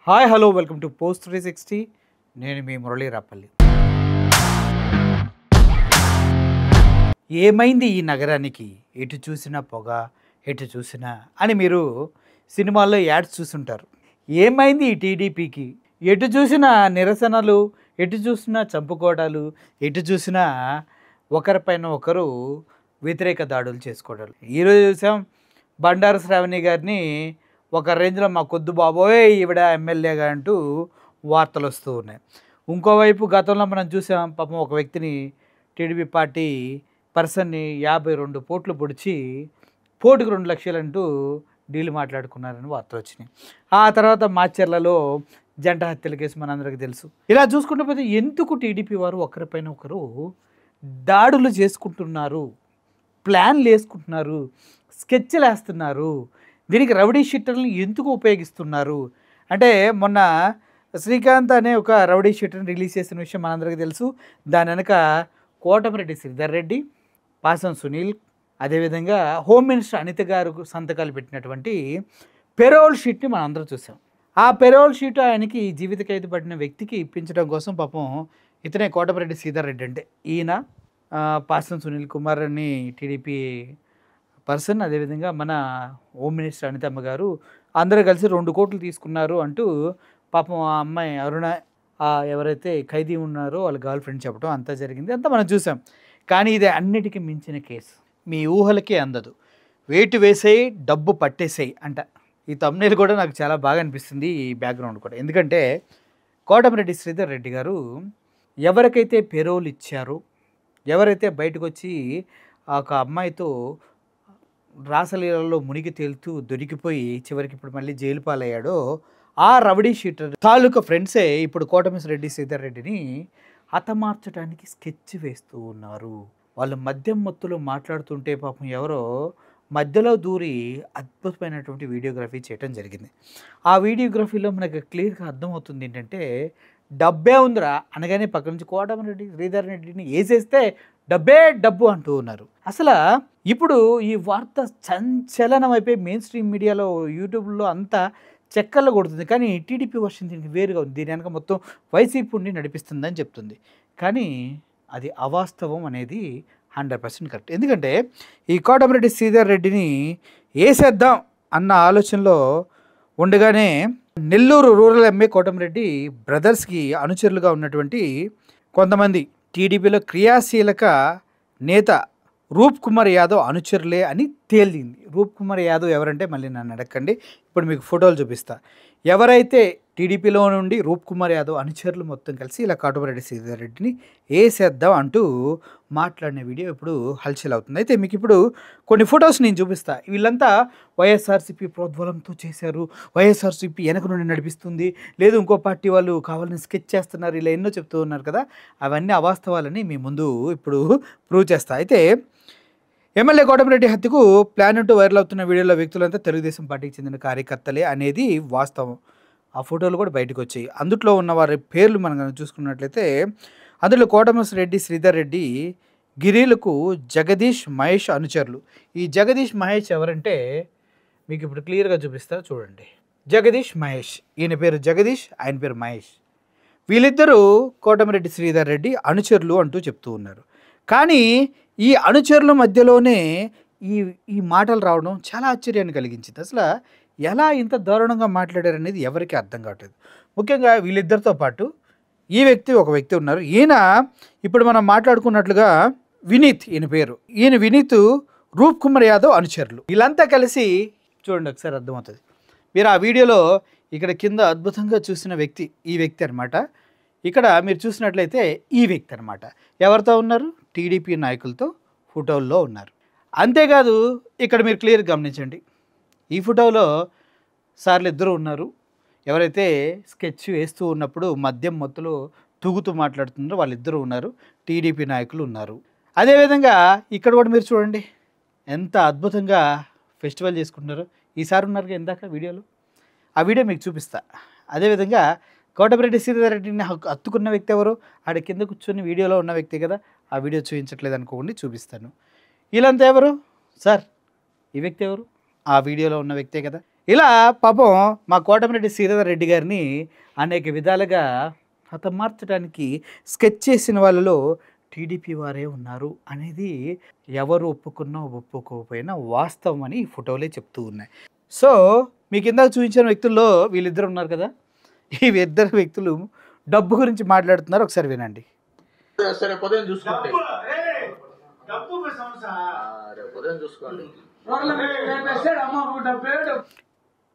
Hi hello welcome to post 360. నేను మీ మురళీ రాపల్లి. ఏమైంది ఈ నగరానికి, ఎటు చూసినా పొగ, ఎటు చూసినా అని మీరు సినిమాల్లో యాడ్స్ చూసుంటారు. ఏమైంది ఈ టీడీపీకి, ఎటు చూసినా నిరసనలు, ఎటు చూసినా చంపుకోవడాలు, ఎటు చూసినా ఒకరిపైన ఒకరు వ్యతిరేక దాడులు చేసుకోవడాలు. ఈరోజు చూసాం బండారు శ్రావణి గారిని ఒక రేంజ్లో మా కొద్దు బాబోయ్ ఈవిడ ఎమ్మెల్యేగా అంటూ వార్తలు వస్తూ ఉన్నాయి. ఇంకోవైపు గతంలో మనం చూసాం పాపం ఒక వ్యక్తిని టీడీపీ పార్టీ పర్సన్ని 52 కోట్లు పొడిచి పోటుకు 2 లక్షలు అంటూ డీల్ మాట్లాడుకున్నారని వార్తలు వచ్చినాయి. ఆ తర్వాత మాచర్లలో జంట హత్యల కేసు మనందరికీ తెలుసు. ఇలా చూసుకుంటే పోతే ఎందుకు టీడీపీ వారు ఒకరిపైన ఒకరు దాడులు చేసుకుంటున్నారు, ప్లాన్లు వేసుకుంటున్నారు, స్కెచ్లు వేస్తున్నారు, దీనికి రౌడీ షీటర్లను ఎందుకు ఉపయోగిస్తున్నారు అంటే, మొన్న శ్రీకాంత్ అనే ఒక రౌడీ షీటర్ని రిలీజ్ చేసిన విషయం మనందరికీ తెలుసు. దాని వెనక కోటమిరెడ్డి శ్రీధర్ రెడ్డి, పాసం సునీల్, అదేవిధంగా హోమ్ మినిస్టర్ అనిత గారు సంతకాలు పెట్టినటువంటి పెరోల్ షీట్ని మనం అందరూ చూసాం. ఆ పెరోల్ షీట్ ఆయనకి జీవిత ఖైదు పడిన వ్యక్తికి ఇప్పించడం కోసం పాపం ఇతనే కోటమిరెడ్డి శ్రీధర్ రెడ్డి అంటే ఈయన, పాసం సునీల్ కుమార్ అని టీడీపీ పర్సన్, అదేవిధంగా మన హోమ్ మినిస్టర్ అనితమ్మ గారు అందరూ కలిసి 2 కోట్లు తీసుకున్నారు అంటూ పాపం ఆ అమ్మాయి అరుణ ఎవరైతే ఖైదీ ఉన్నారో వాళ్ళ గర్ల్ ఫ్రెండ్ చెప్పడం అంతా జరిగింది, అంతా మనం చూసాం. కానీ ఇది అన్నిటికీ మించిన కేసు, మీ ఊహలకే అందదు. వేటు వేసేయి డబ్బు పట్టేసేయి అంట. ఈ తమ్నేల్ కూడా నాకు చాలా బాగా అనిపిస్తుంది, ఈ బ్యాక్గ్రౌండ్ కూడా. ఎందుకంటే కోటమిరెడ్డి శ్రీధర్ రెడ్డి గారు ఎవరికైతే పెరోల్ ఇచ్చారో, ఎవరైతే బయటకు వచ్చి ఒక అమ్మాయితో రాసలీలలో మునిగి తేలుతూ దొరికిపోయి చివరికి ఇప్పుడు మళ్ళీ జైలు పాలయ్యాడో, ఆ రౌడీ షీటర్ తాలూకా ఫ్రెండ్సే ఇప్పుడు కోటమిరెడ్డి శ్రీధర్ రెడ్డిని హతమార్చడానికి స్కెచ్ వేస్తూ ఉన్నారు. వాళ్ళు మద్యం మత్తులో మాట్లాడుతుంటే పాపం ఎవరో మధ్యలో దూరి అద్భుతమైనటువంటి వీడియోగ్రఫీ చేయడం జరిగింది. ఆ వీడియోగ్రఫీలో మనకు క్లియర్గా అర్థమవుతుంది ఏంటంటే, డబ్బే ఉందిరా అనగానే పక్క నుంచి కోటమిరెడ్డి శ్రీధర్ రెడ్డిని వేసేస్తే డబ్బే డబ్బు అంటూ ఉన్నారు. అసలు ఇప్పుడు ఈ వార్త సంచలనం అయిపోయి మెయిన్ స్ట్రీమ్ మీడియాలో, యూట్యూబ్లో అంతా చెక్కర్లు కొడుతుంది. కానీ టీడీపీ వర్షన్ దీనికి వేరుగా ఉంది. దీని వెనక మొత్తం వైసీపీ ఉండి నడిపిస్తుందని చెప్తుంది. కానీ అది అవాస్తవం అనేది 100% కరెక్ట్. ఎందుకంటే ఈ కోటమిరెడ్డి శ్రీధర్ రెడ్డిని వేసేద్దాం అన్న ఆలోచనలో ఉండగానే నెల్లూరు రూరల్ ఎమ్మెల్యే కోటమిరెడ్డి బ్రదర్స్కి అనుచరులుగా ఉన్నటువంటి కొంతమంది టీడీపీలో క్రియాశీలక నేత రూప్ కుమార్ యాదవ్ అనుచరులే అని తేలింది. రూప్ కుమార్ యాదవ్ ఎవరంటే మళ్ళీ నన్ను అడగండి, ఇప్పుడు మీకు ఫోటోలు చూపిస్తా. ఎవరైతే టీడీపీలో నుండి రూప్ కుమార్ యాదవ్ అనుచరులు మొత్తం కలిసి ఇలా కోటమిరెడ్డి శ్రీధర్ రెడ్డిని వేసేద్దాం అంటూ మాట్లాడిన వీడియో ఇప్పుడు హల్చల్ అవుతుంది. అయితే మీకు ఇప్పుడు కొన్ని ఫొటోస్ నేను చూపిస్తా. వీళ్ళంతా వైఎస్ఆర్సీపీ ప్రోద్బలంతో చేశారు, వైఎస్ఆర్సీపీ వెనక నుండి నడిపిస్తుంది, లేదు ఇంకో పార్టీ వాళ్ళు కావాలని స్కెచ్ చేస్తున్నారు, ఇలా ఎన్నో చెప్తూ ఉన్నారు కదా. అవన్నీ అవాస్తవాలని మీ ముందు ఇప్పుడు ప్రూవ్ చేస్తా. అయితే ఎమ్మెల్యే కోటమిరెడ్డి హత్యకు ప్లాన్ అంటూ వైరల్ అవుతున్న వీడియోలో వ్యక్తులంతా తెలుగుదేశం పార్టీకి చెందిన కార్యకర్తలే అనేది వాస్తవం. ఆ ఫోటోలు కూడా బయటకు వచ్చాయి. అందులో ఉన్న వారి పేర్లు మనం చూసుకున్నట్లయితే అందులో కోటమిరెడ్డి శ్రీధర్ రెడ్డి, గిరీలకు జగదీష్ మహేష్ అనుచరులు. ఈ జగదీష్ మహేష్ ఎవరంటే మీకు ఇప్పుడు క్లియర్గా చూపిస్తా చూడండి. జగదీష్ మహేష్, ఈయన పేరు జగదీష్, ఆయన పేరు మహేష్. వీళ్ళిద్దరూ కోటమిరెడ్డి శ్రీధర్ రెడ్డి అనుచరులు అంటూ చెప్తూ ఉన్నారు. కానీ ఈ అనుచరుల మధ్యలోనే ఈ మాటలు రావడం చాలా ఆశ్చర్యాన్ని కలిగించింది. అసలు ఎలా ఇంత దారుణంగా మాట్లాడారనేది ఎవరికి అర్థం కావట్లేదు. ముఖ్యంగా వీళ్ళిద్దరితో పాటు ఈ వ్యక్తి ఒక వ్యక్తి ఉన్నారు. ఈయన ఇప్పుడు మనం మాట్లాడుకున్నట్లుగా వినీత్, ఈయన పేరు. ఈయన వినీత్ రూప్ కుమార్ యాదవ్ అనుచరులు. వీళ్ళంతా కలిసి చూడండి, ఒకసారి అర్థమవుతుంది. మీరు ఆ వీడియోలో ఇక్కడ కింద అద్భుతంగా చూసిన వ్యక్తి ఈ వ్యక్తి అనమాట. ఇక్కడ మీరు చూసినట్లయితే ఈ వ్యక్తి అనమాట. ఎవరితో ఉన్నారు? టీడీపీ నాయకులతో ఫోటోల్లో ఉన్నారు. అంతేకాదు ఇక్కడ మీరు క్లియర్ గమనించండి, ఈ ఫోటోలో సార్లు ఇద్దరు ఉన్నారు. ఎవరైతే స్కెచ్ వేస్తూ ఉన్నప్పుడు మద్యం మత్తులో తూగుతూ మాట్లాడుతున్నారో వాళ్ళిద్దరూ ఉన్నారు, టీడీపీ నాయకులు ఉన్నారు. అదేవిధంగా ఇక్కడ కూడా మీరు చూడండి ఎంత అద్భుతంగా ఫెస్టివల్ చేసుకుంటున్నారు. ఈసారి ఉన్నారు ఇందాక వీడియోలో, ఆ వీడియో మీకు చూపిస్తా. అదేవిధంగా కోటమిరెడ్డి శ్రీధర్ రెడ్డిని హత్తుకున్న వ్యక్తి ఎవరు? ఆడ కింద కూర్చొని వీడియోలో ఉన్న వ్యక్తి కదా. ఆ వీడియో చూపించట్లేదు అనుకోండి, చూపిస్తాను. వీళ్ళంతా ఎవరు సార్? ఈ వ్యక్తి ఎవరు? ఆ వీడియోలో ఉన్న వ్యక్తే కదా. ఇలా పాపం మా కోటమిరెడ్డి శ్రీధర్ రెడ్డి గారిని అనేక విధాలుగా హతమార్చడానికి స్కెచ్ చేసిన వాళ్ళలో టీడీపీ వారే ఉన్నారు అనేది ఎవరు ఒప్పుకున్నా ఒప్పుకోకపోయినా వాస్తవం అని ఈ ఫోటోలే చెప్తూ ఉన్నాయి. సో మీకు ఇందాక చూపించిన వ్యక్తుల్లో వీళ్ళిద్దరు ఉన్నారు కదా, ఈ ఇద్దరు వ్యక్తులు డబ్బు గురించి మాట్లాడుతున్నారు. ఒకసారి వినండి.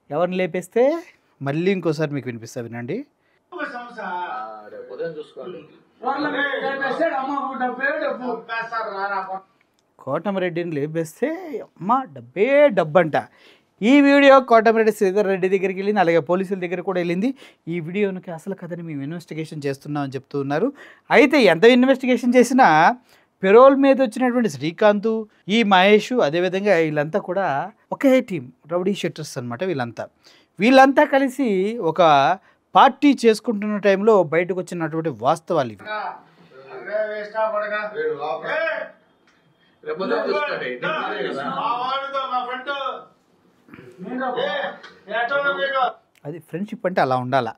ఎవరిని లేపేస్తే మళ్ళీ ఇంకోసారి మీకు వినిపిస్తా, వినండి. కోటమిరెడ్డిని లేపేస్తే అమ్మ డబ్బే డబ్బంట. ఈ వీడియో కోటమిరెడ్డి శ్రీధర్ రెడ్డి దగ్గరికి వెళ్ళింది, అలాగే పోలీసుల దగ్గర కూడా వెళ్ళింది. ఈ వీడియోకి అసలు కథని మేము ఇన్వెస్టిగేషన్ చేస్తున్నామని చెప్తూ ఉన్నారు. అయితే ఎంత ఇన్వెస్టిగేషన్ చేసినా పెరోల్ మీద వచ్చినటువంటి శ్రీకాంత్, ఈ మహేష్, అదేవిధంగా వీళ్ళంతా కూడా ఒకే టీం, రౌడీ షెట్టర్స్ అనమాట. వీళ్ళంతా కలిసి ఒక పార్టీ చేసుకుంటున్న టైంలో బయటకు వచ్చినటువంటి వాస్తవాలు ఇవి. అది ఫ్రెండ్షిప్ అంటే అలా ఉండాలా.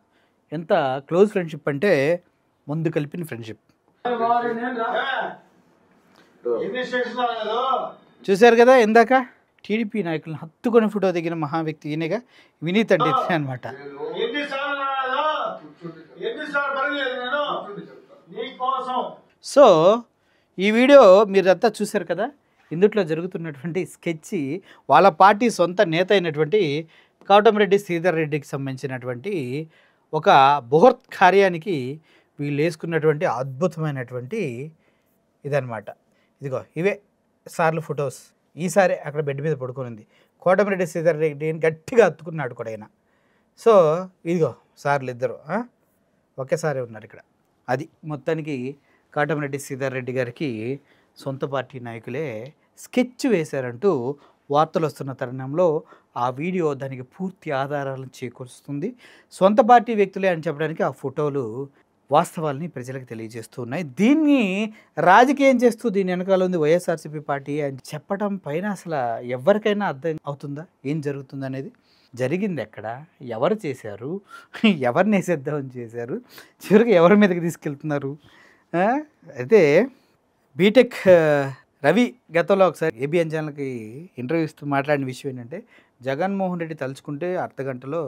ఎంత క్లోజ్ ఫ్రెండ్షిప్ అంటే ముందు కలిపిన ఫ్రెండ్షిప్. చూశారు కదా ఇందాక టీడీపీ నాయకులను హత్తుకొని ఫోటో దిగిన మహా వ్యక్తి ఈయనగా వినీత్ అంటే అనమాట. సో ఈ వీడియో మీరంతా చూశారు కదా. ఇందుట్లో జరుగుతున్నటువంటి స్కెచ్ వాళ్ళ పార్టీ సొంత నేత అయినటువంటి కోటమిరెడ్డి శ్రీధర్ రెడ్డికి సంబంధించినటువంటి ఒక బృహత్ కార్యానికి వీళ్ళు వేసుకున్నటువంటి అద్భుతమైనటువంటి ఇదనమాట. ఇదిగో ఇవే సార్లు ఫొటోస్. ఈసారి అక్కడ బెడ్ మీద పడుకునింది కోటమిరెడ్డి శ్రీధర్ రెడ్డిని గట్టిగా హత్తుకున్నాడు కూడా ఆయన. సో ఇదిగో సార్లు ఇద్దరు ఒకేసారి ఉన్నారు ఇక్కడ. అది మొత్తానికి కోటమిరెడ్డి శ్రీధర్ రెడ్డి గారికి సొంత పార్టీ నాయకులే స్కెచ్ వేశారంటూ వార్తలు వస్తున్న తరుణంలో ఆ వీడియో దానికి పూర్తి ఆధారాలను చేకూరుస్తుంది. సొంత పార్టీ వ్యక్తులే అని చెప్పడానికి ఆ ఫోటోలు వాస్తవాల్ని ప్రజలకు తెలియజేస్తూ ఉన్నాయి. దీన్ని రాజకీయం చేస్తూ దీని వెనకాల ఉంది వైఎస్ఆర్సీపీ పార్టీ అని చెప్పడం పైన అసలు ఎవరికైనా అర్థం అవుతుందా ఏం జరుగుతుంది అనేది? జరిగింది ఎక్కడ, ఎవరు చేశారు, ఎవరిని వేసేద్దామని చేశారు, చివరికి ఎవరి మీదకి తీసుకెళ్తున్నారు? అయితే బీటెక్ రవి గతంలో ఒకసారి ఏబిఎన్ ఛానల్కి ఇంటర్వ్యూ ఇస్తూ మాట్లాడిన విషయం ఏంటంటే, జగన్మోహన్ రెడ్డి తలుచుకుంటే అర్ధగంటలో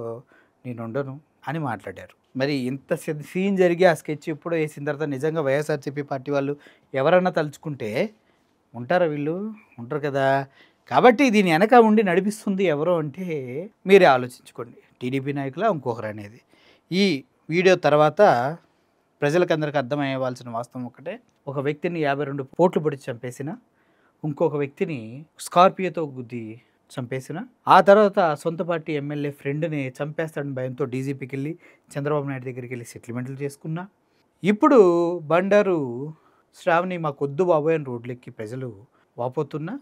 నేను ఉండను అని మాట్లాడారు. మరి ఇంత సీన్ జరిగి ఆ స్కెచ్ ఎప్పుడో వేసిన తర్వాత నిజంగా వైఎస్ఆర్సీపీ పార్టీ వాళ్ళు ఎవరన్నా తలుచుకుంటే ఉంటారా? వీళ్ళు ఉంటారు కదా. కాబట్టి దీని వెనక ఉండి నడిపిస్తుంది ఎవరో అంటే మీరే ఆలోచించుకోండి, టీడీపీ నాయకుల ఇంకొకరు అనేది. ఈ వీడియో తర్వాత ప్రజలకు అందరికీ అర్థమయ్యవలసిన వాస్తవం ఒకటే, ఒక వ్యక్తిని 52 పోట్లు పొడిచి చంపేసిన, ఇంకొక వ్యక్తిని స్కార్పియోతో గుద్ది చంపేసిన, ఆ తర్వాత సొంత పార్టీ ఎమ్మెల్యే ఫ్రెండ్ని చంపేస్తాడని భయంతో డీజీపీకి వెళ్ళి చంద్రబాబు నాయుడు దగ్గరికి వెళ్ళి సెటిల్మెంట్లు చేసుకున్నా, ఇప్పుడు బండారు శ్రావణి మాకొద్దు బాబోయ్ అని రోడ్లెక్కి ప్రజలు వాపోతున్నా,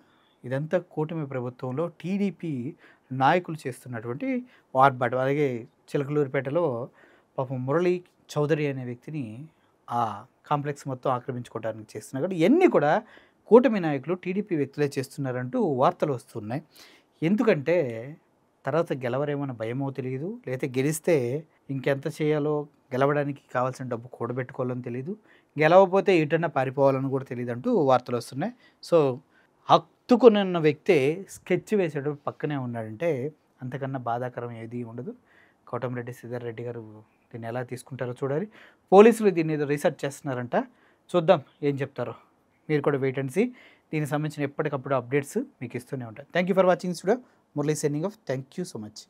ఇదంతా కూటమి ప్రభుత్వంలో టీడీపీ నాయకులు చేస్తున్నటువంటి వార్బాటు. అలాగే చిలకలూరిపేటలో పాపం మురళీ చౌదరి అనే వ్యక్తిని ఆ కాంప్లెక్స్ మొత్తం ఆక్రమించుకోవడానికి చేస్తున్నా కూడా ఇవన్నీ కూడా కూటమి నాయకులు టీడీపీ వ్యక్తులే చేస్తున్నారంటూ వార్తలు వస్తున్నాయి. ఎందుకంటే తర్వాత గెలవరేమన్న భయమో తెలియదు, లేకపోతే గెలిస్తే ఇంకెంత చేయాలో, గెలవడానికి కావాల్సిన డబ్బు కూడబెట్టుకోవాలని తెలియదు, గెలవకపోతే ఎటన్నా పారిపోవాలని కూడా తెలియదు అంటూ వార్తలు వస్తున్నాయి. సో హత్తుకుని ఉన్న వ్యక్తే స్కెచ్ వేసేటప్పుడు పక్కనే ఉన్నాడంటే అంతకన్నా బాధాకరం ఏది ఉండదు. కోటమిరెడ్డి శ్రీధర్ రెడ్డి గారు దీన్ని ఎలా తీసుకుంటారో చూడాలి. పోలీసులు దీన్ని ఏదో రీసెర్చ్ చేస్తున్నారంట, చూద్దాం ఏం చెప్తారో. మీరు కూడా వెయిట్ అండ్ సీ. దీనికి సంబంధించిన ఎప్పటికప్పుడు అప్డేట్స్ మీకు ఇస్తూనే ఉంటాయి. Thank you for watching this video. Murali signing off. Thank you so much.